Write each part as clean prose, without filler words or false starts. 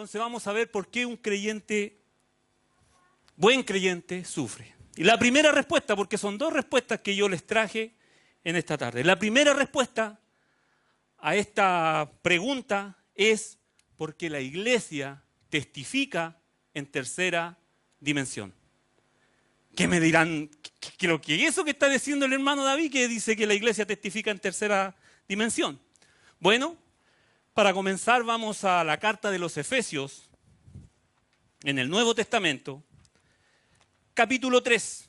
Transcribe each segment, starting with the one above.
entonces vamos a ver por qué un creyente, buen creyente, sufre. Y la primera respuesta, porque son dos respuestas que yo les traje en esta tarde. La primera respuesta a esta pregunta es porque la iglesia testifica en tercera dimensión. ¿Qué me dirán? ¿Qué eso que está diciendo el hermano David, que dice que la iglesia testifica en tercera dimensión? Bueno, para comenzar vamos a la carta de los Efesios, en el Nuevo Testamento, capítulo 3.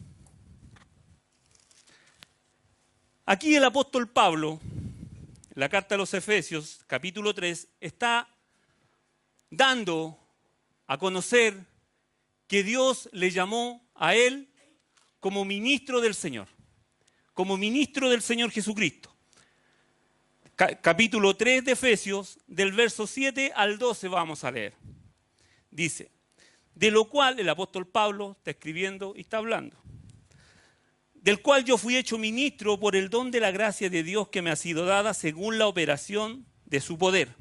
Aquí el apóstol Pablo, en la carta de los Efesios, capítulo 3, está dando a conocer que Dios le llamó a él como ministro del Señor Jesucristo. Capítulo 3 de Efesios, del verso 7 al 12 vamos a leer. Dice, de lo cual el apóstol Pablo está escribiendo y está hablando. Del cual yo fui hecho ministro por el don de la gracia de Dios que me ha sido dada según la operación de su poder.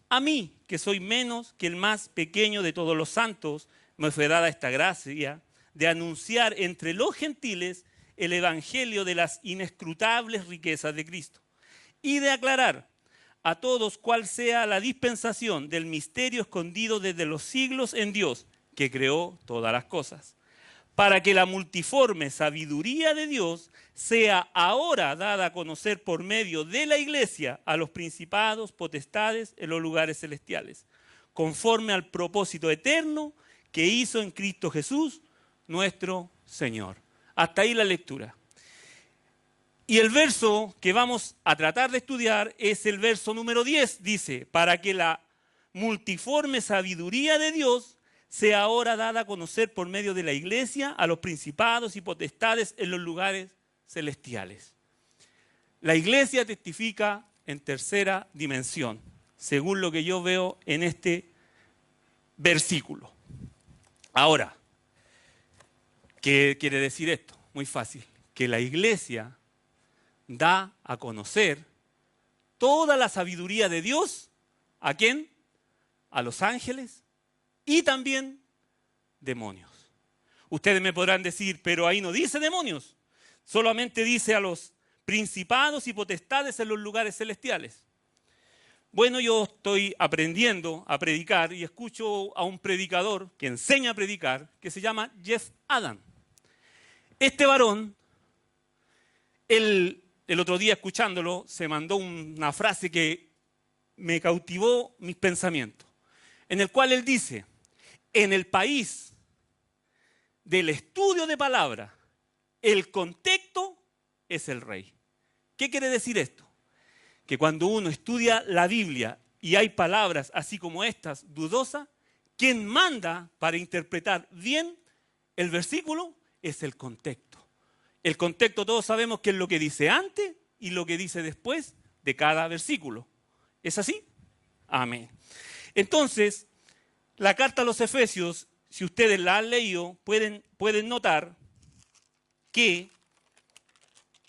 A mí, que soy menos que el más pequeño de todos los santos, me fue dada esta gracia de anunciar entre los gentiles el evangelio de las inescrutables riquezas de Cristo y de aclarar a todos cuál sea la dispensación del misterio escondido desde los siglos en Dios, que creó todas las cosas, para que la multiforme sabiduría de Dios sea ahora dada a conocer por medio de la iglesia a los principados, potestades en los lugares celestiales, conforme al propósito eterno que hizo en Cristo Jesús, nuestro Señor. Hasta ahí la lectura. Y el verso que vamos a tratar de estudiar es el verso número 10. Dice, para que la multiforme sabiduría de Dios sea ahora dada a conocer por medio de la iglesia a los principados y potestades en los lugares celestiales. La iglesia testifica en tercera dimensión, según lo que yo veo en este versículo. Ahora, ¿qué quiere decir esto? Muy fácil, que la iglesia da a conocer toda la sabiduría de Dios. ¿A quién? A los ángeles y también demonios. Ustedes me podrán decir, pero ahí no dice demonios, solamente dice a los principados y potestades en los lugares celestiales. Bueno, yo estoy aprendiendo a predicar y escucho a un predicador que enseña a predicar, que se llama Jeff Adam. Este varón, el otro día escuchándolo, se mandó una frase que me cautivó mis pensamientos, en el cual él dice, en el país del estudio de palabra, el contexto es el rey. ¿Qué quiere decir esto? Que cuando uno estudia la Biblia y hay palabras así como estas, dudosas, quien manda para interpretar bien el versículo es el contexto. El contexto todos sabemos que es lo que dice antes y lo que dice después de cada versículo. ¿Es así? Amén. Entonces, la carta a los Efesios, si ustedes la han leído, pueden notar que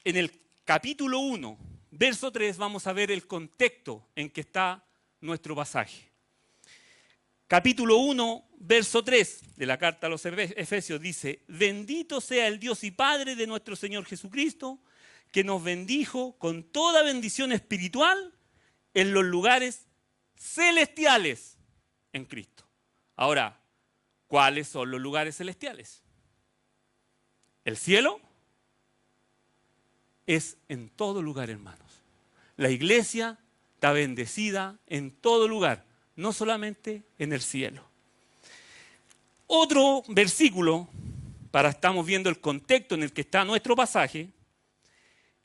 en el capítulo 1, verso 3, vamos a ver el contexto en que está nuestro pasaje. Capítulo 1, verso 3 de la carta a los Efesios dice, bendito sea el Dios y Padre de nuestro Señor Jesucristo, que nos bendijo con toda bendición espiritual en los lugares celestiales en Cristo. Ahora, ¿cuáles son los lugares celestiales? El cielo es en todo lugar, hermanos. La iglesia está bendecida en todo lugar, no solamente en el cielo. Otro versículo, estamos viendo el contexto en el que está nuestro pasaje,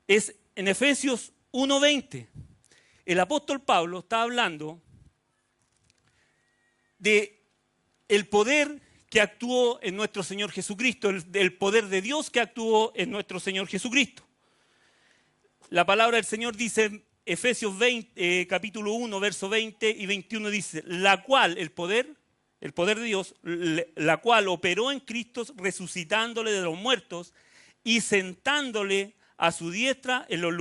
es en Efesios 1:20. El apóstol Pablo está hablando de el poder que actuó en nuestro Señor Jesucristo, el poder de Dios que actuó en nuestro Señor Jesucristo. La palabra del Señor dice, Efesios 20, capítulo 1, verso 20 y 21 dice, la cual, el poder de Dios, la cual operó en Cristo resucitándole de los muertos y sentándole a su diestra en los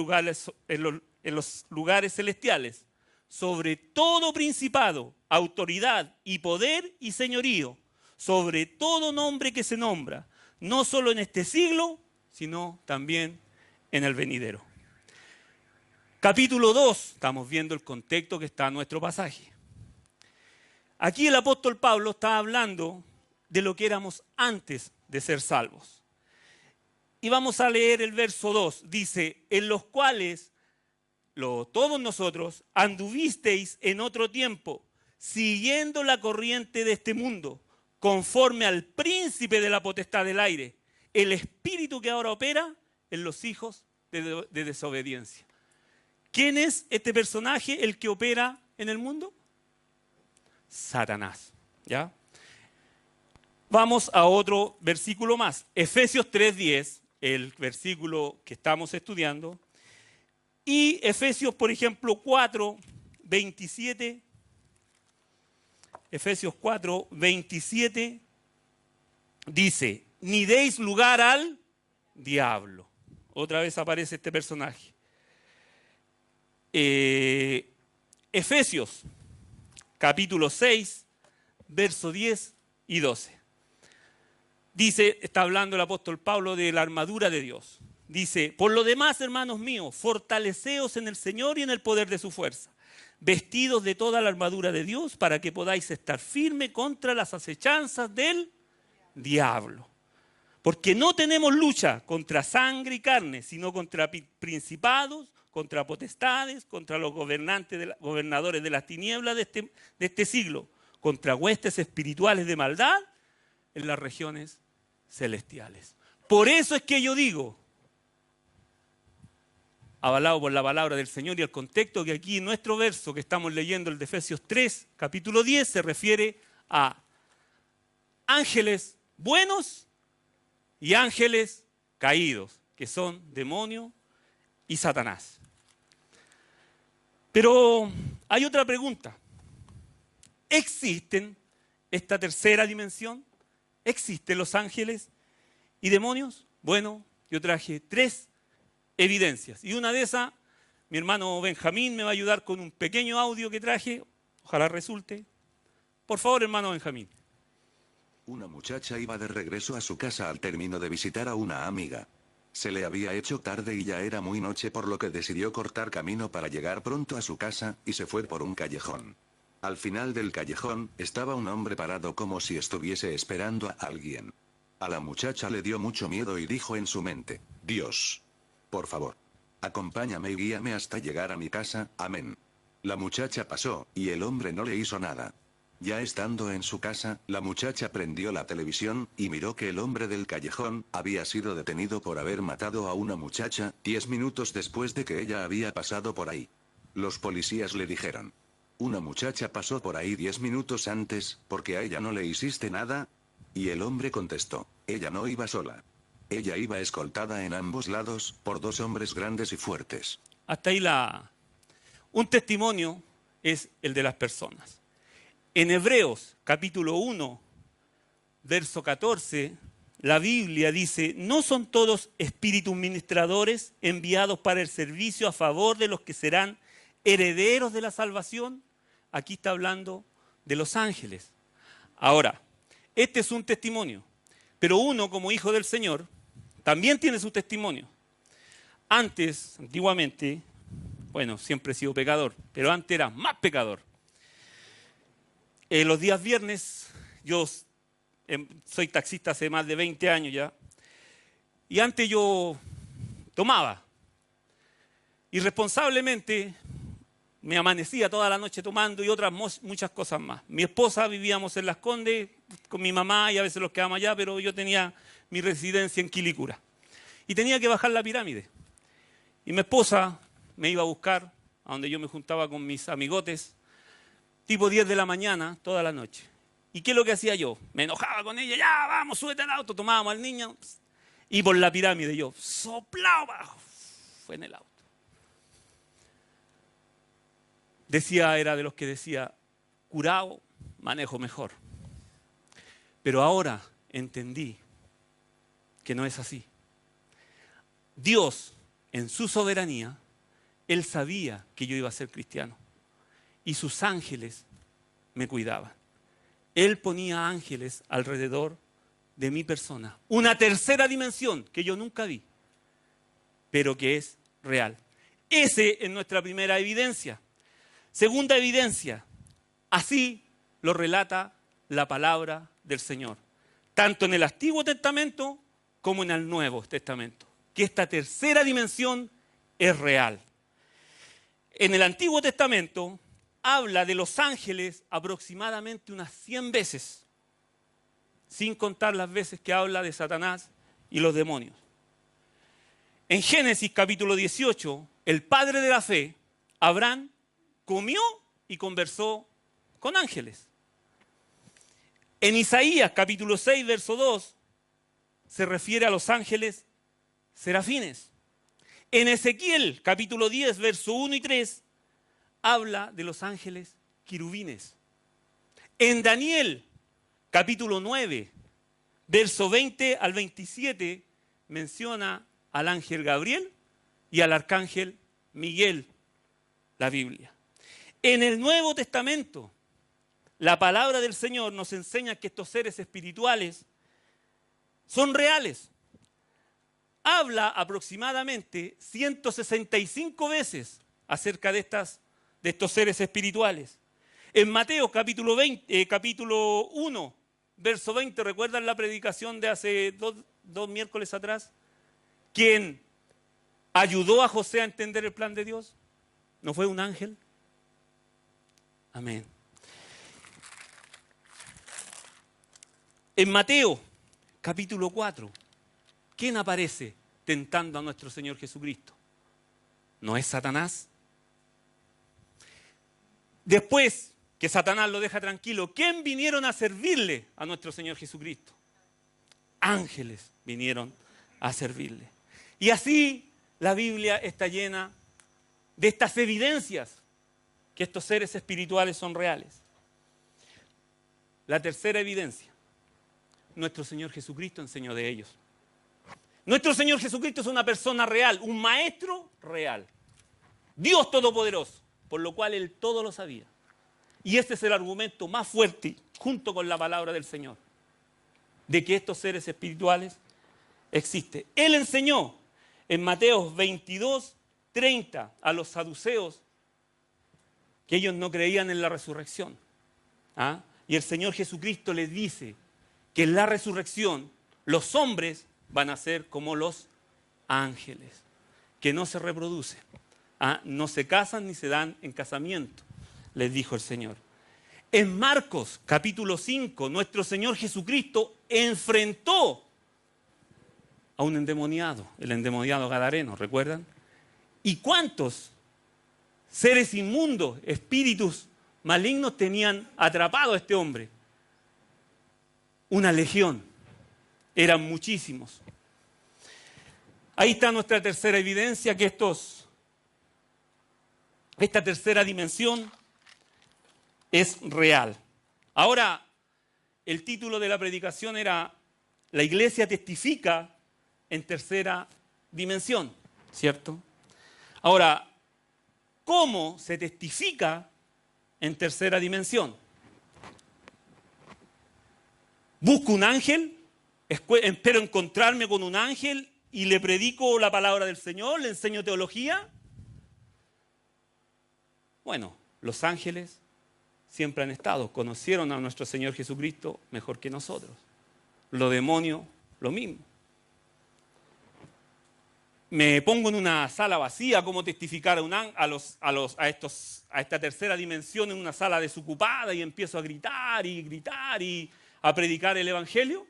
lugares celestiales, sobre todo principado autoridad y poder y señorío sobre todo nombre que se nombra, no solo en este siglo, sino también en el venidero. Capítulo 2, estamos viendo el contexto que está en nuestro pasaje. Aquí el apóstol Pablo está hablando de lo que éramos antes de ser salvos. Y vamos a leer el verso 2. Dice, en los cuales todos nosotros anduvisteis en otro tiempo, siguiendo la corriente de este mundo, conforme al príncipe de la potestad del aire, el espíritu que ahora opera en los hijos de desobediencia. ¿Quién es este personaje, el que opera en el mundo? Satanás. ¿Ya? Vamos a otro versículo más. Efesios 3:10, el versículo que estamos estudiando. Y Efesios, por ejemplo, 4:27. Efesios 4:27 dice, ni deis lugar al diablo. Otra vez aparece este personaje. Efesios, capítulo 6, versos 10 y 12. Dice, está hablando el apóstol Pablo de la armadura de Dios. Dice, por lo demás, hermanos míos, fortaleceos en el Señor y en el poder de su fuerza, vestidos de toda la armadura de Dios para que podáis estar firme contra las acechanzas del diablo. Porque no tenemos lucha contra sangre y carne, sino contra principados, contra potestades, contra los gobernadores de las tinieblas de este siglo, contra huestes espirituales de maldad en las regiones celestiales. Por eso es que yo digo, avalado por la palabra del Señor y el contexto que aquí en nuestro verso que estamos leyendo, el de Efesios 3, capítulo 10, se refiere a ángeles buenos y ángeles caídos, que son demonio y Satanás. Pero hay otra pregunta. ¿Existen esta tercera dimensión? ¿Existen los ángeles y demonios? Bueno, yo traje 3 evidencias. Y una de esas, mi hermano Benjamín me va a ayudar con un pequeño audio que traje. Ojalá resulte. Por favor, hermano Benjamín. Una muchacha iba de regreso a su casa al término de visitar a una amiga. Se le había hecho tarde y ya era muy noche, por lo que decidió cortar camino para llegar pronto a su casa, y se fue por un callejón. Al final del callejón, estaba un hombre parado como si estuviese esperando a alguien. A la muchacha le dio mucho miedo y dijo en su mente, Dios, por favor, acompáñame y guíame hasta llegar a mi casa, amén. La muchacha pasó, y el hombre no le hizo nada. Ya estando en su casa, la muchacha prendió la televisión, y miró que el hombre del callejón había sido detenido por haber matado a una muchacha, 10 minutos después de que ella había pasado por ahí. Los policías le dijeron, ¿una muchacha pasó por ahí 10 minutos antes, porque a ella no le hiciste nada? Y el hombre contestó, ella no iba sola. Ella iba escoltada en ambos lados, por 2 hombres grandes y fuertes. Hasta ahí un testimonio es el de las personas. En Hebreos, capítulo 1, verso 14, la Biblia dice, ¿no son todos espíritus ministradores enviados para el servicio a favor de los que serán herederos de la salvación? Aquí está hablando de los ángeles. Ahora, este es un testimonio, pero uno como hijo del Señor también tiene su testimonio. Antes, antiguamente, bueno, siempre he sido pecador, pero antes era más pecador. Los días viernes, yo soy taxista hace más de 20 años ya, y antes yo tomaba. Irresponsablemente me amanecía toda la noche tomando y otras muchas cosas más. Mi esposa vivíamos en Las Condes con mi mamá y a veces los quedábamos allá, pero yo tenía mi residencia en Quilicura. Y tenía que bajar la pirámide. Y mi esposa me iba a buscar a donde yo me juntaba con mis amigotes, tipo 10 de la mañana, toda la noche. ¿Y qué es lo que hacía yo? Me enojaba con ella, ya, vamos, súbete al auto, tomábamos al niño, y por la pirámide yo, soplaba abajo, fue en el auto. Era de los que decía, curado, manejo mejor. Pero ahora entendí que no es así. Dios, en su soberanía, Él sabía que yo iba a ser cristiano. Y sus ángeles me cuidaban. Él ponía ángeles alrededor de mi persona. Una tercera dimensión que yo nunca vi, pero que es real. Esa es nuestra primera evidencia. Segunda evidencia, así lo relata la palabra del Señor, tanto en el Antiguo Testamento como en el Nuevo Testamento, que esta tercera dimensión es real. En el Antiguo Testamento habla de los ángeles aproximadamente unas 100 veces, sin contar las veces que habla de Satanás y los demonios. En Génesis capítulo 18, el padre de la fe, Abraham, comió y conversó con ángeles. En Isaías capítulo 6, verso 2, se refiere a los ángeles serafines. En Ezequiel capítulo 10, verso 1 y 3, habla de los ángeles querubines. En Daniel capítulo 9, verso 20 al 27, menciona al ángel Gabriel y al arcángel Miguel, la Biblia. En el Nuevo Testamento, la palabra del Señor nos enseña que estos seres espirituales son reales. Habla aproximadamente 165 veces acerca de estos seres espirituales. En Mateo capítulo 1, verso 20, ¿recuerdan la predicación de hace dos miércoles atrás? ¿Quién ayudó a José a entender el plan de Dios? ¿No fue un ángel? Amén. En Mateo capítulo 4, ¿quién aparece tentando a nuestro Señor Jesucristo? ¿No es Satanás? Después que Satanás lo deja tranquilo, ¿quién vinieron a servirle a nuestro Señor Jesucristo? Ángeles vinieron a servirle. Y así la Biblia está llena de estas evidencias que estos seres espirituales son reales. La tercera evidencia, nuestro Señor Jesucristo enseñó de ellos. Nuestro Señor Jesucristo es una persona real, un maestro real, Dios todopoderoso, por lo cual Él todo lo sabía. Y este es el argumento más fuerte, junto con la palabra del Señor, de que estos seres espirituales existen. Él enseñó en Mateo 22, 30 a los saduceos que ellos no creían en la resurrección. ¿Ah? Y el Señor Jesucristo les dice que en la resurrección los hombres van a ser como los ángeles, que no se reproducen, ¿ah? No se casan ni se dan en casamiento, les dijo el Señor. En Marcos capítulo 5, nuestro Señor Jesucristo enfrentó a un endemoniado, el endemoniado gadareno, ¿recuerdan? ¿Y cuántos seres inmundos, espíritus malignos tenían atrapado a este hombre? Una legión, eran muchísimos. Ahí está nuestra tercera evidencia, que esta tercera dimensión es real. Ahora, el título de la predicación era La iglesia testifica en tercera dimensión, ¿cierto? Ahora, ¿cómo se testifica en tercera dimensión? ¿Busco un ángel? ¿Espero encontrarme con un ángel y le predico la palabra del Señor? ¿Le enseño teología? Bueno, los ángeles siempre han estado, conocieron a nuestro Señor Jesucristo mejor que nosotros. Los demonios, lo mismo. Me pongo en una sala vacía, ¿cómo testificar a esta tercera dimensión en una sala desocupada y empiezo a gritar y a predicar el Evangelio?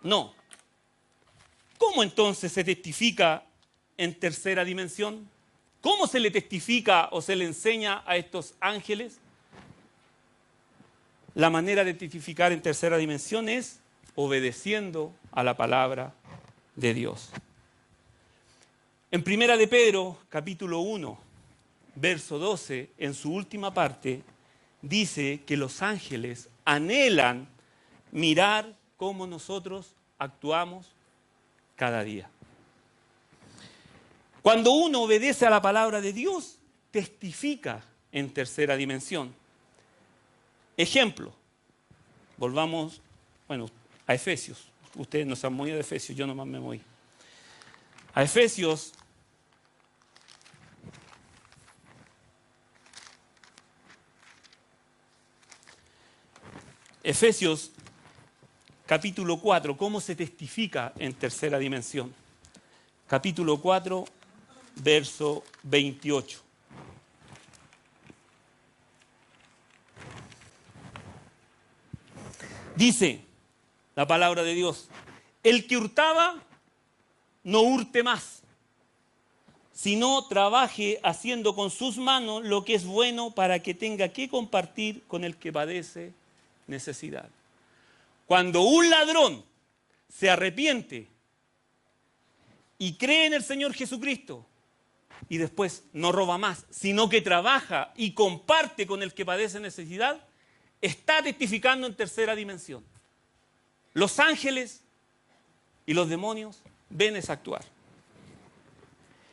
No. ¿Cómo entonces se testifica en tercera dimensión? ¿Cómo se le testifica o se le enseña a estos ángeles? La manera de testificar en tercera dimensión es obedeciendo a la palabra de Dios. En Primera de Pedro, capítulo 1, verso 12, en su última parte, dice que los ángeles anhelan mirar cómo nosotros actuamos cada día. Cuando uno obedece a la palabra de Dios, testifica en tercera dimensión. Ejemplo, volvamos, a Efesios. Ustedes no se han movido de Efesios, yo nomás me moví. A Efesios, capítulo 4, ¿cómo se testifica en tercera dimensión? Capítulo 4, verso 28. Dice la palabra de Dios: el que hurtaba, no hurte más, sino trabaje haciendo con sus manos lo que es bueno para que tenga que compartir con el que padece necesidad. Cuando un ladrón se arrepiente y cree en el Señor Jesucristo y después no roba más, sino que trabaja y comparte con el que padece necesidad, está testificando en tercera dimensión. Los ángeles y los demonios ven ese actuar.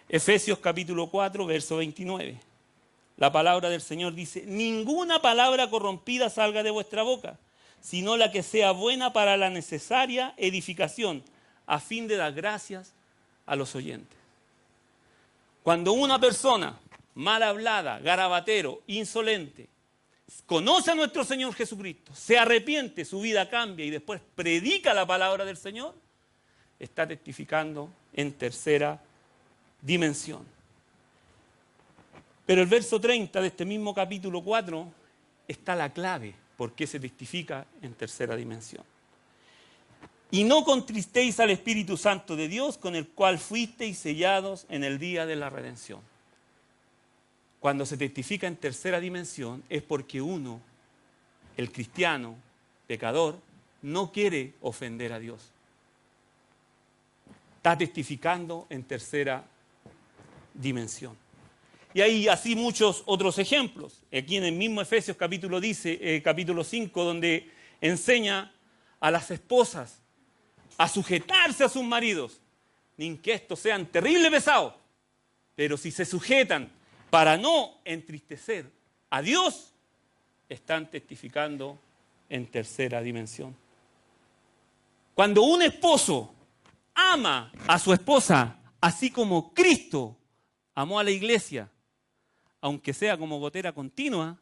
Efesios capítulo 4, verso 29. La palabra del Señor dice: ninguna palabra corrompida salga de vuestra boca, sino la que sea buena para la necesaria edificación, a fin de dar gracias a los oyentes. Cuando una persona mal hablada, garabatero, insolente, conoce a nuestro Señor Jesucristo, se arrepiente, su vida cambia y después predica la palabra del Señor, está testificando en tercera dimensión. Pero el verso 30 de este mismo capítulo 4 está la clave por qué se testifica en tercera dimensión. Y no contristéis al Espíritu Santo de Dios, con el cual fuisteis sellados en el día de la redención. Cuando se testifica en tercera dimensión es porque uno, el cristiano, pecador, no quiere ofender a Dios. Está testificando en tercera dimensión. Y hay así muchos otros ejemplos. Aquí en el mismo Efesios capítulo 5, donde enseña a las esposas a sujetarse a sus maridos, ni que estos sean terrible pesados, pero si se sujetan para no entristecer a Dios, están testificando en tercera dimensión. Cuando un esposo ama a su esposa, así como Cristo amó a la iglesia, aunque sea como gotera continua,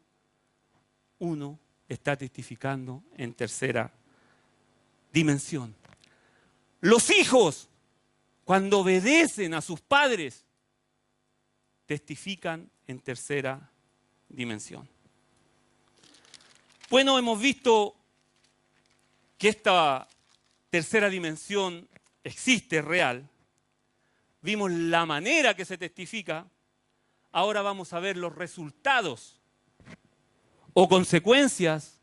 uno está testificando en tercera dimensión. Los hijos, cuando obedecen a sus padres, testifican en tercera dimensión. Bueno, hemos visto que esta tercera dimensión existe, es real. Vimos la manera que se testifica. Ahora vamos a ver los resultados o consecuencias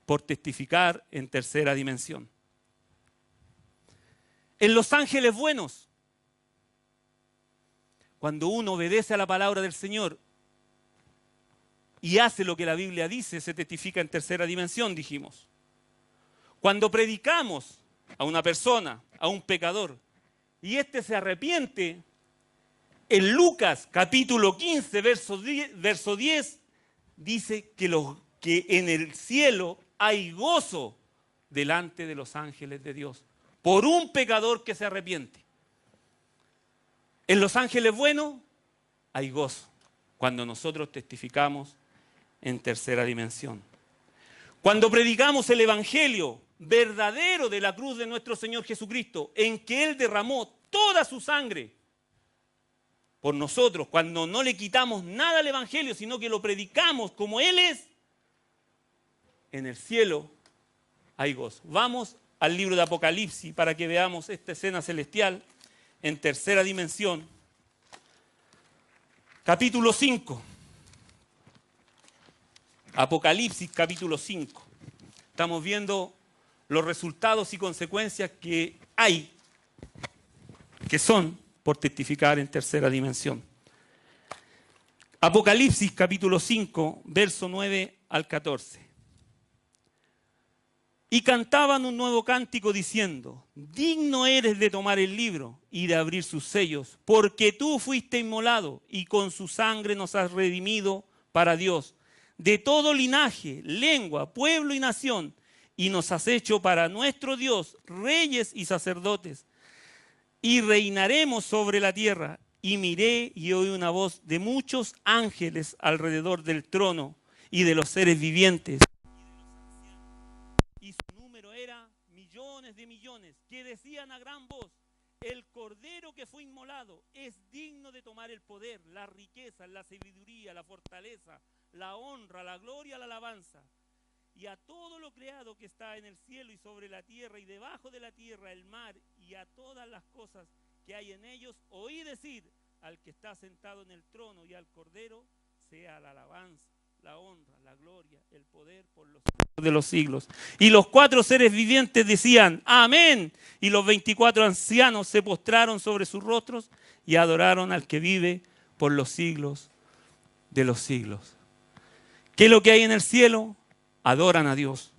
por testificar en tercera dimensión. En los ángeles buenos, cuando uno obedece a la palabra del Señor y hace lo que la Biblia dice, se testifica en tercera dimensión, dijimos. Cuando predicamos a una persona, a un pecador, y éste se arrepiente, en Lucas capítulo 15, verso 10, dice que en el cielo hay gozo delante de los ángeles de Dios por un pecador que se arrepiente. En los ángeles buenos hay gozo cuando nosotros testificamos en tercera dimensión. Cuando predicamos el evangelio verdadero de la cruz de nuestro Señor Jesucristo, en que Él derramó toda su sangre por nosotros, cuando no le quitamos nada al evangelio, sino que lo predicamos como Él es, en el cielo hay gozo. Vamos al libro de Apocalipsis para que veamos esta escena celestial en tercera dimensión. Capítulo 5. Apocalipsis capítulo 5. Estamos viendo los resultados y consecuencias que hay, que son por testificar en tercera dimensión. Apocalipsis capítulo 5, verso 9 al 14. Y cantaban un nuevo cántico diciendo: digno eres de tomar el libro y de abrir sus sellos, porque tú fuiste inmolado y con su sangre nos has redimido para Dios, de todo linaje, lengua, pueblo y nación, y nos has hecho para nuestro Dios reyes y sacerdotes, y reinaremos sobre la tierra. Y miré y oí una voz de muchos ángeles alrededor del trono y de los seres vivientes. Y su número era millones de millones, que decían a gran voz: el Cordero que fue inmolado es digno de tomar el poder, la riqueza, la sabiduría, la fortaleza, la honra, la gloria, la alabanza. Y a todo lo creado que está en el cielo y sobre la tierra y debajo de la tierra, el mar, y a todas las cosas que hay en ellos, oí decir: al que está sentado en el trono y al Cordero sea la alabanza, la honra, la gloria, el poder por los siglos de los siglos. Y los 4 seres vivientes decían: amén. Y los 24 ancianos se postraron sobre sus rostros y adoraron al que vive por los siglos de los siglos. ¿Qué es lo que hay en el cielo? Adoran a Dios,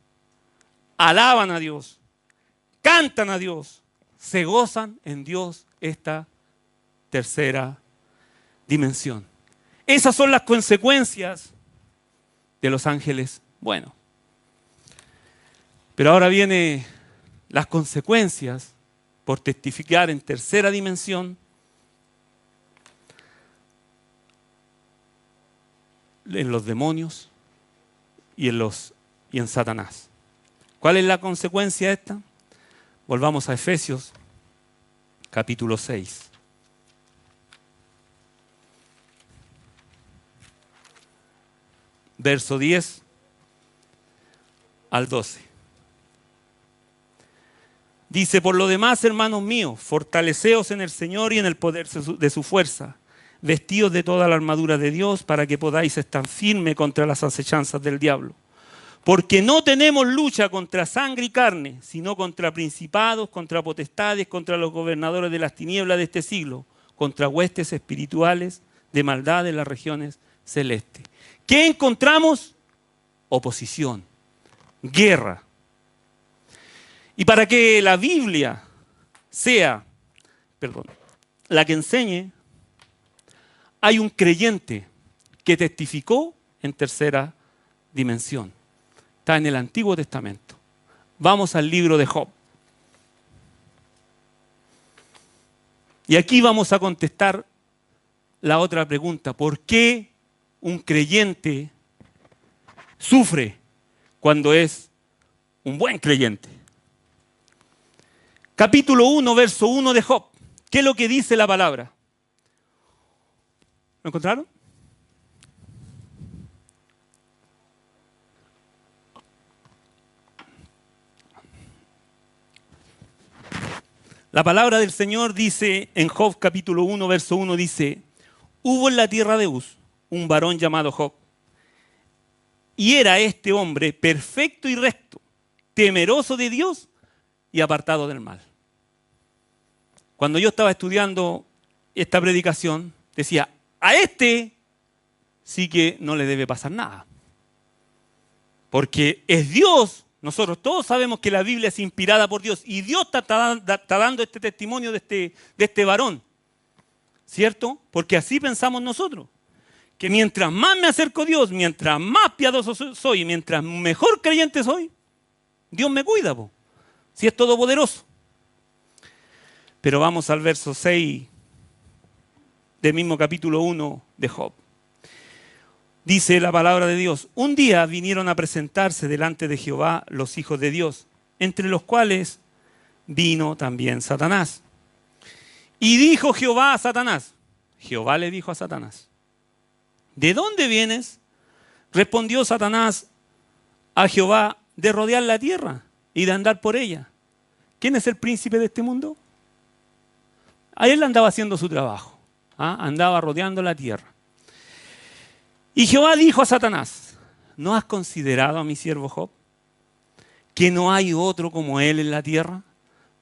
alaban a Dios, cantan a Dios, se gozan en Dios esta tercera dimensión. Esas son las consecuencias de los ángeles buenos. Pero ahora vienen las consecuencias por testificar en tercera dimensión en los demonios y en Satanás. ¿Cuál es la consecuencia esta? Volvamos a Efesios capítulo 6. Verso 10 al 12. Dice: por lo demás, hermanos míos, fortaleceos en el Señor y en el poder de su fuerza, vestidos de toda la armadura de Dios, para que podáis estar firmes contra las acechanzas del diablo. Porque no tenemos lucha contra sangre y carne, sino contra principados, contra potestades, contra los gobernadores de las tinieblas de este siglo, contra huestes espirituales de maldad en las regiones celestes. ¿Qué encontramos? Oposición, guerra. Y para que la Biblia sea, la que enseñe, hay un creyente que testificó en tercera dimensión. Está en el Antiguo Testamento. Vamos al libro de Job. Y aquí vamos a contestar la otra pregunta: ¿por qué un creyente sufre cuando es un buen creyente? Capítulo 1, verso 1 de Job. ¿Qué es lo que dice la palabra? ¿Lo encontraron? La palabra del Señor dice en Job capítulo 1, verso 1, dice: hubo en la tierra de Uz un varón llamado Job, y era este hombre perfecto y recto, temeroso de Dios y apartado del mal. Cuando yo estaba estudiando esta predicación, decía: a este sí que no le debe pasar nada, porque es Dios. Nosotros todos sabemos que la Biblia es inspirada por Dios y Dios está dando este testimonio de este varón, ¿cierto? Porque así pensamos nosotros, que mientras más me acerco a Dios, mientras más piadoso soy, mientras mejor creyente soy, Dios me cuida, si es todopoderoso. Pero vamos al verso 6 del mismo capítulo 1 de Job. Dice la palabra de Dios: un día vinieron a presentarse delante de Jehová los hijos de Dios, entre los cuales vino también Satanás. Y dijo Jehová a Satanás, Jehová le dijo a Satanás: ¿de dónde vienes? Respondió Satanás a Jehová: de rodear la tierra y de andar por ella. ¿Quién es el príncipe de este mundo? A él andaba haciendo su trabajo, andaba rodeando la tierra. Y Jehová dijo a Satanás: ¿no has considerado a mi siervo Job? Que no hay otro como él en la tierra,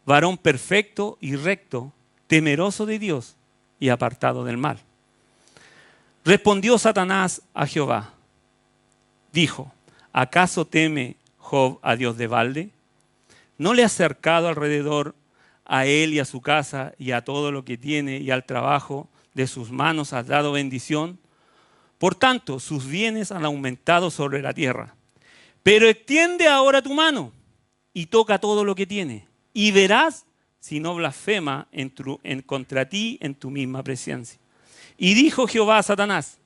varón perfecto y recto, temeroso de Dios y apartado del mal. Respondió Satanás a Jehová, dijo: ¿acaso teme Job a Dios de balde? ¿No le has cercado alrededor a él y a su casa y a todo lo que tiene, y al trabajo de sus manos has dado bendición? Por tanto, sus bienes han aumentado sobre la tierra. Pero extiende ahora tu mano y toca todo lo que tiene, y verás si no blasfema contra ti en tu misma presencia. Y dijo Jehová a Satanás: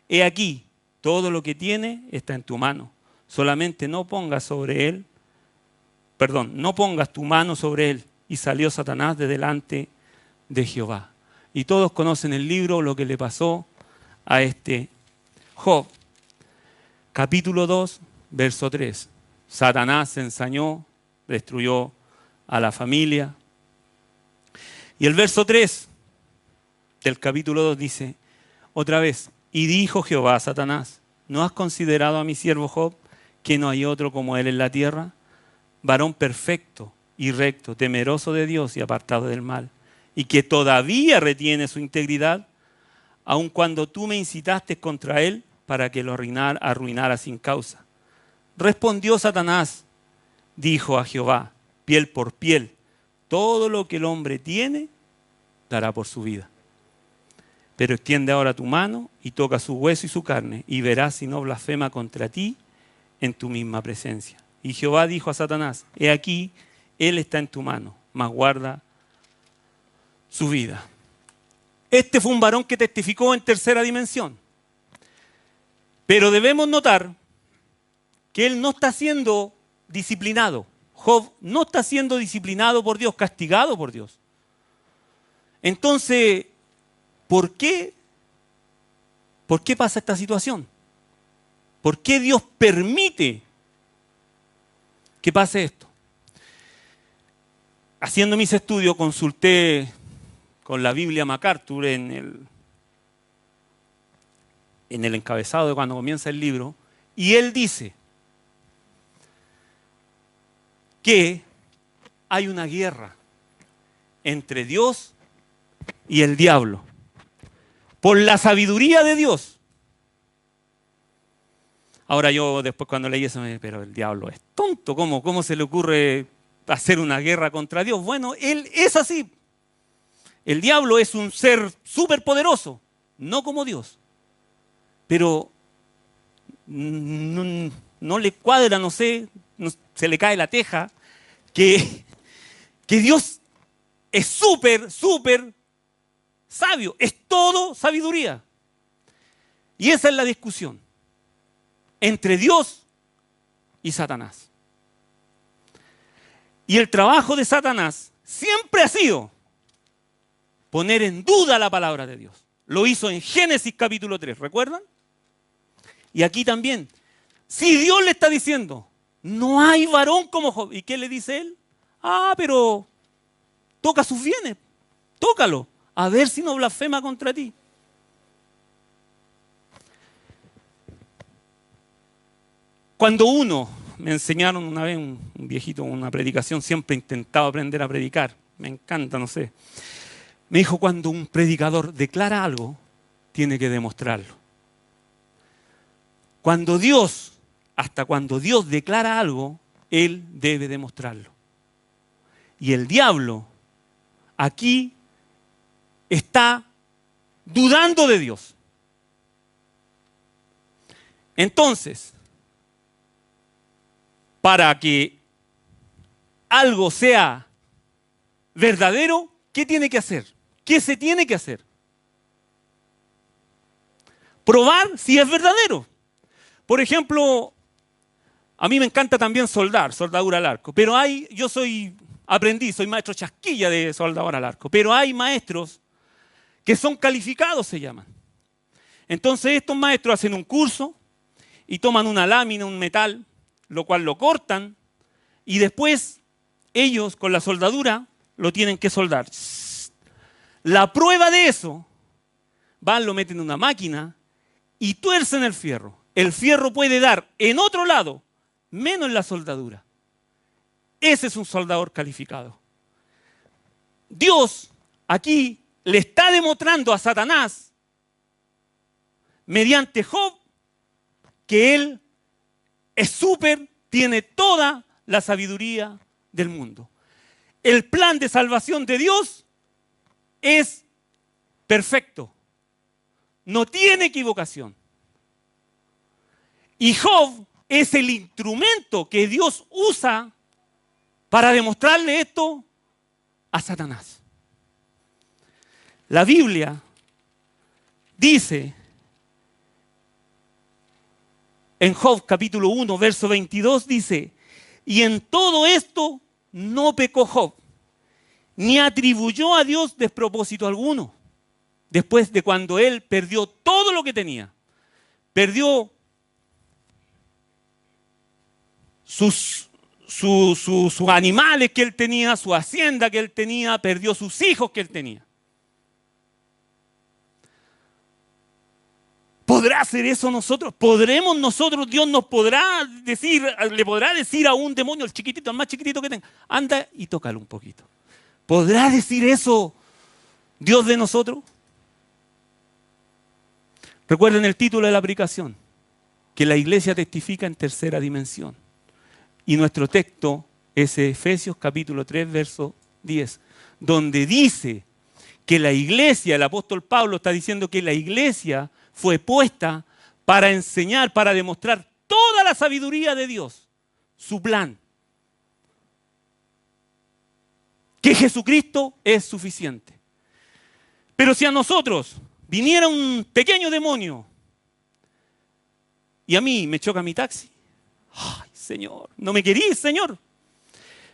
he aquí, todo lo que tiene está en tu mano. Solamente no pongas tu mano sobre él. Y salió Satanás de delante de Jehová. Y todos conocen el libro, lo que le pasó a este Job. Capítulo 2, verso 3. Satanás se ensañó, destruyó a la familia. Y el verso 3 del capítulo 2 dice, otra vez, y dijo Jehová a Satanás: ¿no has considerado a mi siervo Job, que no hay otro como él en la tierra? Varón perfecto y recto, temeroso de Dios y apartado del mal, y que todavía retiene su integridad, aun cuando tú me incitaste contra él para que lo arruinara sin causa. Respondió Satanás, dijo a Jehová, piel por piel, todo lo que el hombre tiene, dará por su vida. Pero extiende ahora tu mano y toca su hueso y su carne, y verás si no blasfema contra ti en tu misma presencia. Y Jehová dijo a Satanás: he aquí, él está en tu mano, mas guarda su vida. Este fue un varón que testificó en tercera dimensión. Pero debemos notar que él no está siendo disciplinado. Job no está siendo disciplinado por Dios, castigado por Dios. Entonces, ¿por qué pasa esta situación? ¿Por qué Dios permite que pase esto? Haciendo mis estudios, consulté con la Biblia MacArthur en el encabezado de cuando comienza el libro, y él dice que hay una guerra entre Dios y el diablo por la sabiduría de Dios. Ahora yo después cuando leí eso, pero el diablo es tonto, ¿cómo se le ocurre hacer una guerra contra Dios? Bueno, él es así. El diablo es un ser súper poderoso, no como Dios. Pero no le cuadra, no sé, se le cae la teja, que Dios es súper sabio, es todo sabiduría. Y esa es la discusión entre Dios y Satanás. Y el trabajo de Satanás siempre ha sido poner en duda la palabra de Dios. Lo hizo en Génesis capítulo 3, ¿recuerdan? Y aquí también. Si Dios le está diciendo, no hay varón como Job, ¿y qué le dice él? Pero toca sus bienes, tócalo, a ver si no blasfema contra ti. Cuando me enseñaron una vez un viejito, una predicación, siempre he intentado aprender a predicar, me encanta, no sé. Me dijo, cuando un predicador declara algo, tiene que demostrarlo. Hasta cuando Dios declara algo, Él debe demostrarlo. Y el diablo aquí está dudando de Dios. Entonces, para que algo sea verdadero, ¿qué tiene que hacer? ¿Qué se tiene que hacer? Probar si es verdadero. Por ejemplo, a mí me encanta también soldadura al arco, pero yo soy aprendiz, soy maestro chasquilla de soldadura al arco, pero hay maestros que son calificados, se llaman. Entonces estos maestros hacen un curso y toman una lámina, un metal, lo cual lo cortan y después ellos con la soldadura lo tienen que soldar. La prueba de eso, lo meten en una máquina y tuercen el fierro. El fierro puede dar en otro lado, menos en la soldadura. Ese es un soldador calificado. Dios aquí le está demostrando a Satanás, mediante Job, que él es tiene toda la sabiduría del mundo. El plan de salvación de Dios es perfecto. No tiene equivocación. Y Job es el instrumento que Dios usa para demostrarle esto a Satanás. La Biblia dice en Job capítulo 1, verso 22, dice: y en todo esto no pecó Job, ni atribuyó a Dios despropósito alguno, después de cuando él perdió todo lo que tenía. Perdió sus animales que él tenía, su hacienda que él tenía, perdió sus hijos que él tenía. ¿Podrá hacer eso nosotros? ¿Podremos nosotros? Dios nos podrá decir, le podrá decir a un demonio, el chiquitito, el más chiquitito que tenga, anda y tócalo un poquito. ¿Podrá decir eso Dios de nosotros? Recuerden el título de la aplicación, que la iglesia testifica en tercera dimensión. Y nuestro texto es Efesios capítulo 3, verso 10, donde dice que la iglesia, el apóstol Pablo está diciendo que la iglesia fue puesta para enseñar, para demostrar toda la sabiduría de Dios, su plan. Que Jesucristo es suficiente. Pero si a nosotros viniera un pequeño demonio y a mí me choca mi taxi, ay, Señor, no me querís, Señor.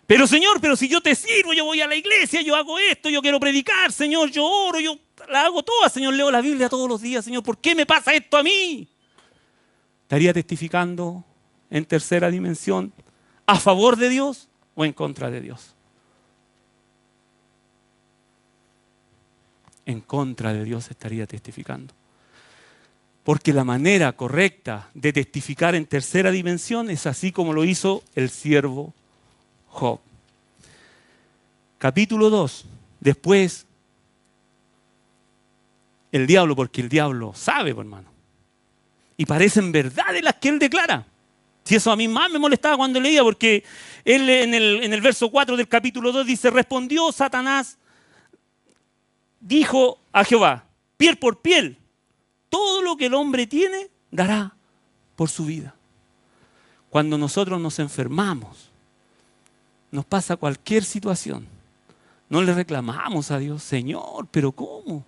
Pero Señor, pero si yo te sirvo, yo voy a la iglesia, yo hago esto, yo quiero predicar, Señor, yo oro, yo la hago toda, Señor, leo la Biblia todos los días, Señor, ¿por qué me pasa esto a mí? ¿Estaría testificando en tercera dimensión a favor de Dios o en contra de Dios? En contra de Dios estaría testificando. Porque la manera correcta de testificar en tercera dimensión es así como lo hizo el siervo Job. Capítulo 2. Después, el diablo, porque el diablo sabe, hermano. Y parecen verdades las que él declara. Si eso a mí más me molestaba cuando leía, porque él en el verso 4 del capítulo 2 dice: respondió Satanás, dijo a Jehová, piel por piel, todo lo que el hombre tiene dará por su vida. Cuando nosotros nos enfermamos, nos pasa cualquier situación, no le reclamamos a Dios: Señor, pero ¿cómo?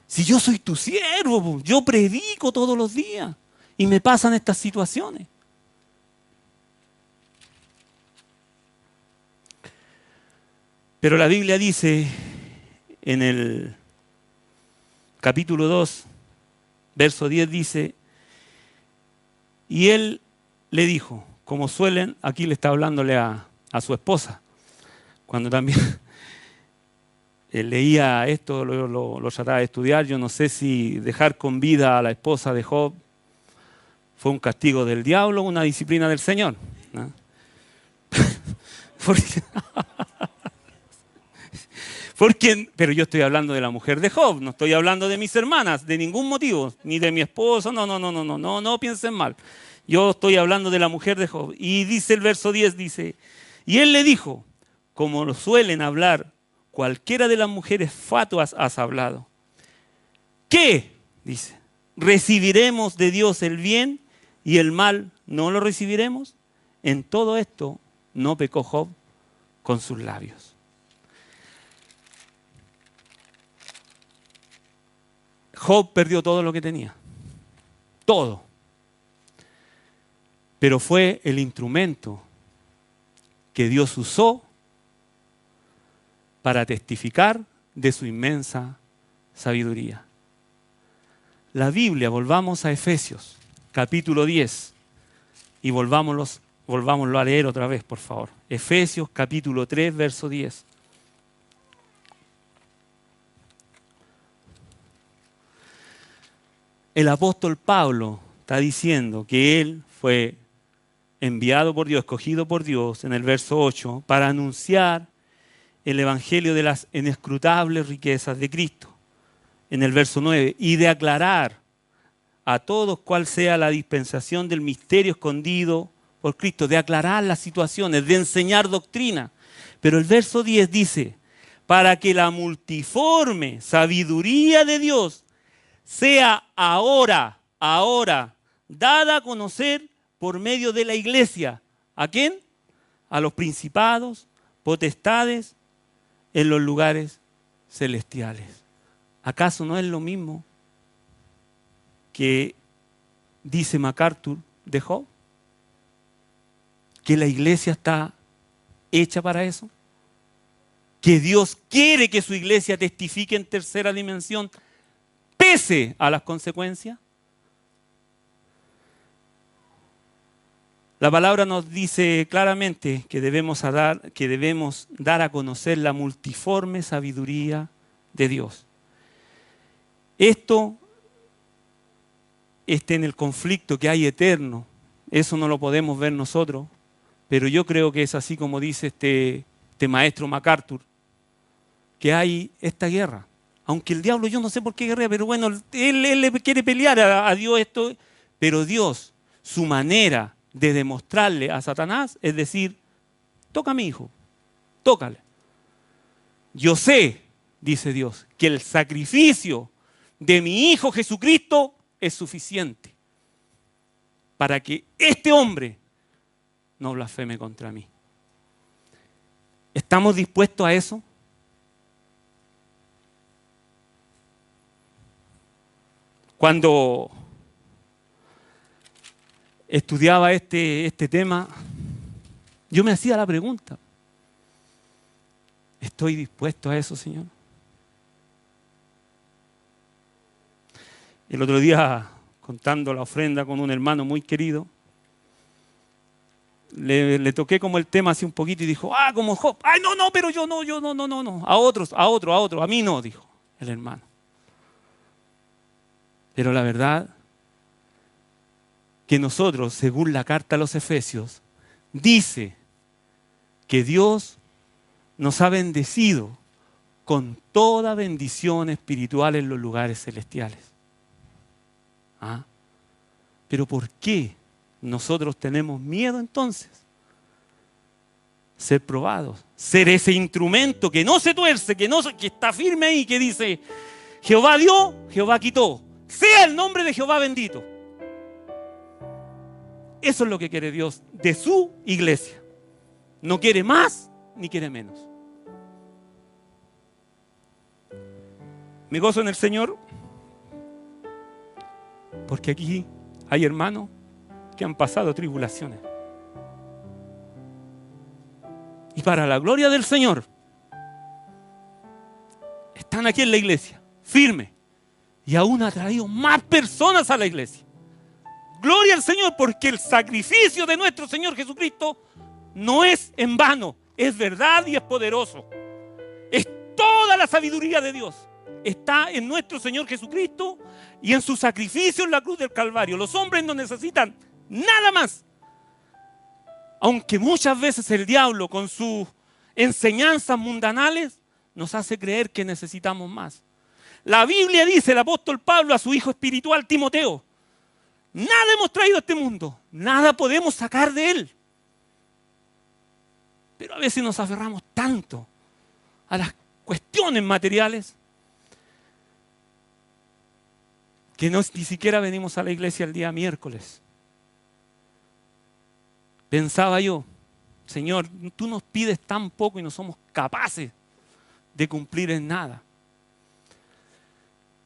Si yo soy tu siervo, yo predico todos los días y me pasan estas situaciones. Pero la Biblia dice en el capítulo 2, verso 10 dice: y él le dijo, como suelen, aquí le está hablándole a su esposa, cuando también leía esto, lo trataba de estudiar. Yo no sé si dejar con vida a la esposa de Job fue un castigo del diablo o una disciplina del Señor, ¿no? Pero yo estoy hablando de la mujer de Job, no estoy hablando de mis hermanas, de ningún motivo, ni de mi esposo, no piensen mal. Yo estoy hablando de la mujer de Job. Y dice el verso 10, dice: y él le dijo, como lo suelen hablar cualquiera de las mujeres fatuas has hablado. ¿Qué? Dice, ¿recibiremos de Dios el bien y el mal no lo recibiremos? En todo esto no pecó Job con sus labios. Job perdió todo lo que tenía. Todo. Pero fue el instrumento que Dios usó para testificar de su inmensa sabiduría. La Biblia, volvamos a Efesios, capítulo 10, y volvámoslo a leer otra vez, por favor. Efesios, capítulo 3, verso 10. El apóstol Pablo está diciendo que él fue enviado por Dios, escogido por Dios, en el verso 8, para anunciar el evangelio de las inescrutables riquezas de Cristo, en el verso 9, y de aclarar a todos cuál sea la dispensación del misterio escondido por Cristo, de aclarar las situaciones, de enseñar doctrina. Pero el verso 10 dice: para que la multiforme sabiduría de Dios sea ahora dada a conocer por medio de la iglesia. ¿A quién? A los principados, potestades en los lugares celestiales. ¿Acaso no es lo mismo que dice MacArthur de Job? ¿Que la iglesia está hecha para eso? ¿Que Dios quiere que su iglesia testifique en tercera dimensión pese a las consecuencias? La palabra nos dice claramente que debemos dar a conocer la multiforme sabiduría de Dios. Esto en el conflicto que hay eterno, eso no lo podemos ver nosotros, pero yo creo que es así como dice este maestro MacArthur, que hay esta guerra. Aunque el diablo, yo no sé por qué guerrea, pero bueno, él le quiere pelear a Dios esto, pero Dios, su manera de demostrarle a Satanás es decir, toca a mi hijo, tócale. Yo sé, dice Dios, que el sacrificio de mi Hijo Jesucristo es suficiente para que este hombre no blasfeme contra mí. ¿Estamos dispuestos a eso? Cuando estudiaba este tema, yo me hacía la pregunta, ¿estoy dispuesto a eso, Señor? El otro día, contando la ofrenda con un hermano muy querido, le toqué como el tema así un poquito y dijo, como Job, no, pero yo no, a otros, a mí no, dijo el hermano. Pero la verdad que nosotros, según la carta a los Efesios, dice que Dios nos ha bendecido con toda bendición espiritual en los lugares celestiales. Pero ¿por qué nosotros tenemos miedo entonces? Ser probados, ser ese instrumento que no se tuerce, que está firme ahí, que dice, Jehová dio, Jehová quitó, sea el nombre de Jehová bendito. Eso es lo que quiere Dios de su iglesia. No quiere más ni quiere menos. Me gozo en el Señor porque aquí hay hermanos que han pasado tribulaciones. Y para la gloria del Señor, están aquí en la iglesia, firmes. Y aún ha traído más personas a la iglesia. Gloria al Señor, porque el sacrificio de nuestro Señor Jesucristo no es en vano, es verdad y es poderoso. Es toda la sabiduría de Dios. Está en nuestro Señor Jesucristo y en su sacrificio en la cruz del Calvario. Los hombres no necesitan nada más. Aunque muchas veces el diablo con sus enseñanzas mundanales nos hace creer que necesitamos más. La Biblia dice, el apóstol Pablo a su hijo espiritual Timoteo, nada hemos traído a este mundo, nada podemos sacar de él. Pero a veces nos aferramos tanto a las cuestiones materiales que ni siquiera venimos a la iglesia el día miércoles. Pensaba yo, Señor, tú nos pides tan poco y no somos capaces de cumplir en nada.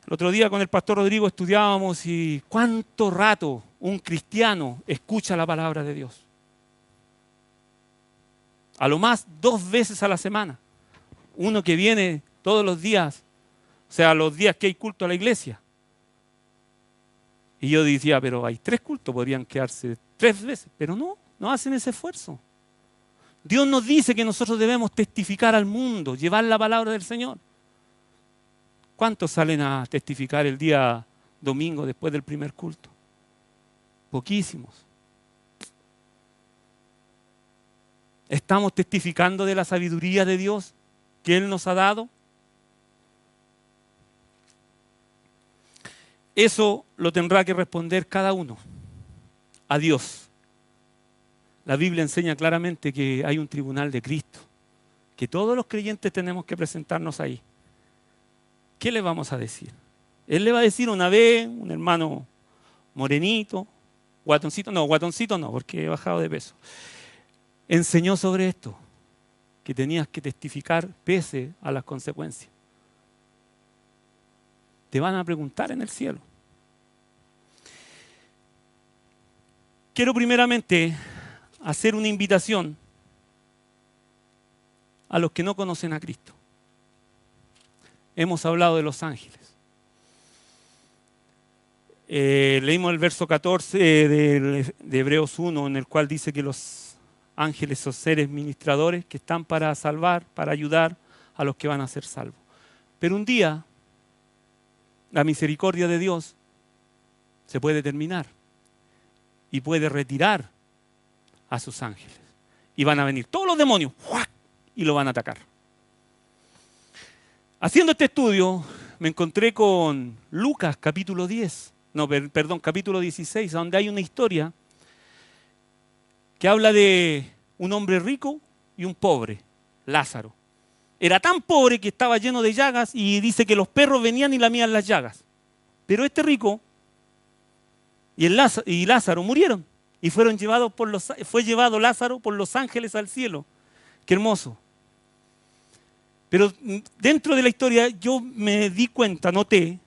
El otro día con el pastor Rodrigo estudiábamos y cuánto rato un cristiano escucha la palabra de Dios. A lo más 2 veces a la semana. Uno que viene todos los días, o sea, los días que hay culto a la iglesia. Y yo decía, pero hay 3 cultos, podrían quedarse 3 veces. Pero no hacen ese esfuerzo. Dios nos dice que nosotros debemos testificar al mundo, llevar la palabra del Señor. ¿Cuántos salen a testificar el día domingo después del primer culto? Poquísimos. ¿Estamos testificando de la sabiduría de Dios que Él nos ha dado? Eso lo tendrá que responder cada uno a Dios. La Biblia enseña claramente que hay un tribunal de Cristo, que todos los creyentes tenemos que presentarnos ahí. ¿Qué le vamos a decir? Él le va a decir una vez, un hermano morenito, guatoncito no, porque he bajado de peso. Enseñó sobre esto, que tenías que testificar pese a las consecuencias. Te van a preguntar en el cielo. Quiero primeramente hacer una invitación a los que no conocen a Cristo. Hemos hablado de los ángeles. Leímos el verso 14 de Hebreos 1, en el cual dice que los ángeles son seres ministradores que están para salvar, para ayudar a los que van a ser salvos. Pero un día, la misericordia de Dios se puede terminar y puede retirar a sus ángeles. Y van a venir todos los demonios ¡juac! Y lo van a atacar. Haciendo este estudio, me encontré con Lucas capítulo 10. Capítulo 16, donde hay una historia que habla de un hombre rico y un pobre, Lázaro. Era tan pobre que estaba lleno de llagas y dice que los perros venían y lamían las llagas. Pero este rico y Lázaro murieron y fue llevado Lázaro por los ángeles al cielo. Qué hermoso. Pero dentro de la historia yo me di cuenta, noté,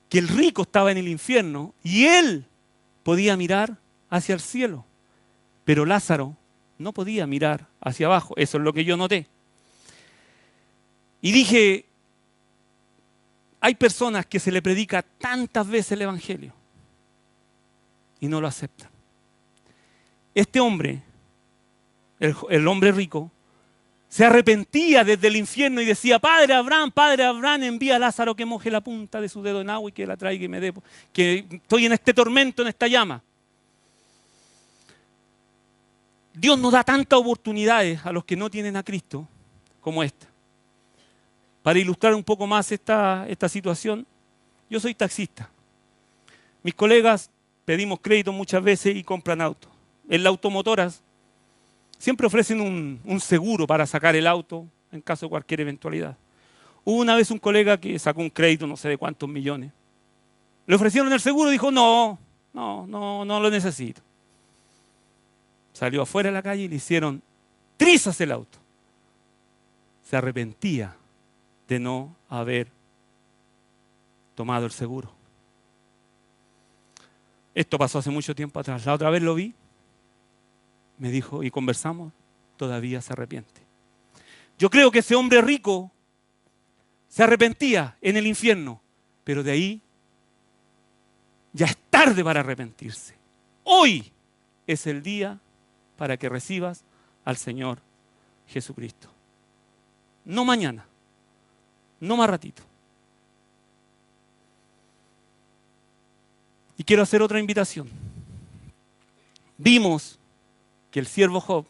que el rico estaba en el infierno y él podía mirar hacia el cielo, pero Lázaro no podía mirar hacia abajo. Eso es lo que yo noté. Y dije, hay personas que se le predica tantas veces el evangelio y no lo aceptan. Este hombre, el hombre rico, se arrepentía desde el infierno y decía, Padre Abraham, envía a Lázaro que moje la punta de su dedo en agua y que la traiga y me dé, que estoy en este tormento, en esta llama. Dios nos da tantas oportunidades a los que no tienen a Cristo como esta. Para ilustrar un poco más esta situación, yo soy taxista. Mis colegas pedimos crédito muchas veces y compran autos. En la automotoras siempre ofrecen un seguro para sacar el auto en caso de cualquier eventualidad. Hubo una vez un colega que sacó un crédito no sé de cuántos millones. Le ofrecieron el seguro y dijo, no lo necesito. Salió afuera de la calle y le hicieron trizas el auto. Se arrepentía de no haber tomado el seguro. Esto pasó hace mucho tiempo atrás. La otra vez lo vi. Me dijo, y conversamos, todavía se arrepiente. Yo creo que ese hombre rico se arrepentía en el infierno, pero de ahí ya es tarde para arrepentirse. Hoy es el día para que recibas al Señor Jesucristo. No mañana, no más ratito. Y quiero hacer otra invitación. Vimos que el siervo Job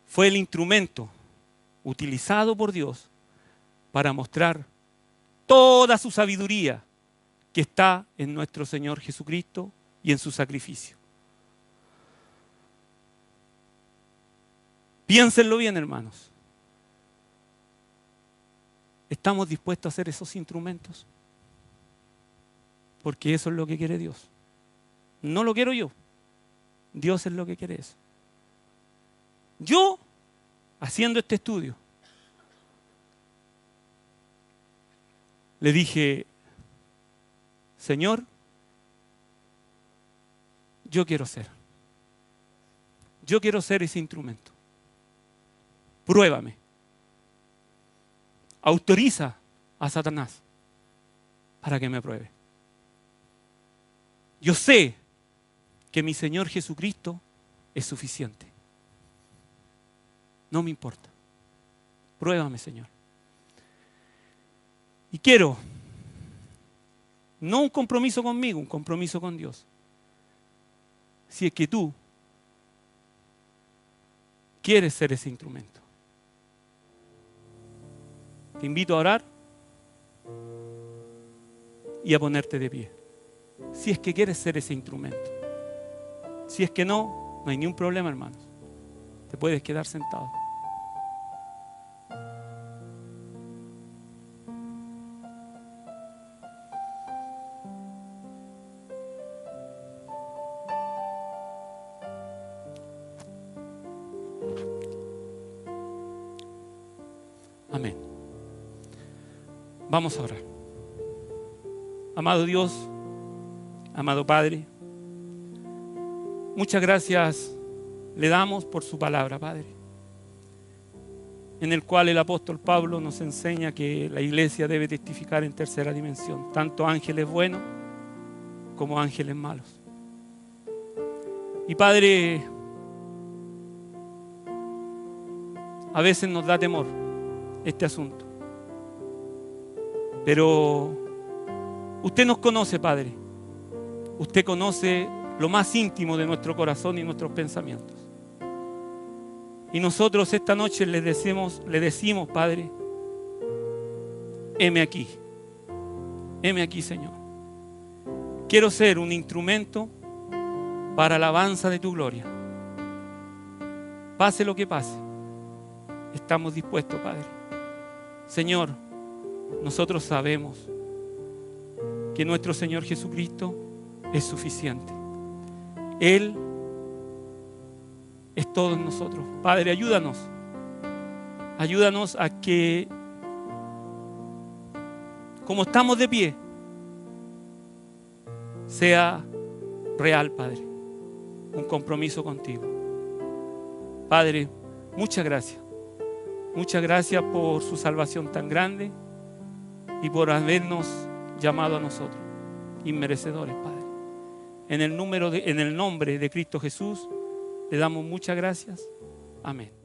fue el instrumento utilizado por Dios para mostrar toda su sabiduría que está en nuestro Señor Jesucristo y en su sacrificio. Piénsenlo bien, hermanos. ¿Estamos dispuestos a hacer esos instrumentos? Porque eso es lo que quiere Dios. No lo quiero yo. Dios es lo que quiere eso. Yo, haciendo este estudio, le dije, Señor, yo quiero ser ese instrumento. Pruébame. Autoriza a Satanás para que me pruebe. Yo sé que mi Señor Jesucristo es suficiente. No me importa. Pruébame, Señor. Y quiero, no un compromiso conmigo, un compromiso con Dios. Si es que tú quieres ser ese instrumento. Te invito a orar y a ponerte de pie. Si es que quieres ser ese instrumento. Si es que no, no hay ningún problema, hermanos. Te puedes quedar sentado. Vamos a orar. Amado Dios, amado Padre, muchas gracias le damos por su palabra, Padre, en el cual el apóstol Pablo nos enseña que la iglesia debe testificar en tercera dimensión, tanto ángeles buenos como ángeles malos. Y Padre, a veces nos da temor este asunto, pero usted nos conoce, Padre. Usted conoce lo más íntimo de nuestro corazón y nuestros pensamientos. Y nosotros esta noche le decimos, Padre, heme aquí, Señor. Quiero ser un instrumento para la alabanza de tu gloria. Pase lo que pase, estamos dispuestos, Padre. Señor, nosotros sabemos que nuestro Señor Jesucristo es suficiente. Él es todo en nosotros. Padre, ayúdanos a que, como estamos de pie, sea real, Padre, un compromiso contigo. Padre, muchas gracias. Muchas gracias por su salvación tan grande y por habernos llamado a nosotros, inmerecedores, Padre. En el nombre de Cristo Jesús, le damos muchas gracias. Amén.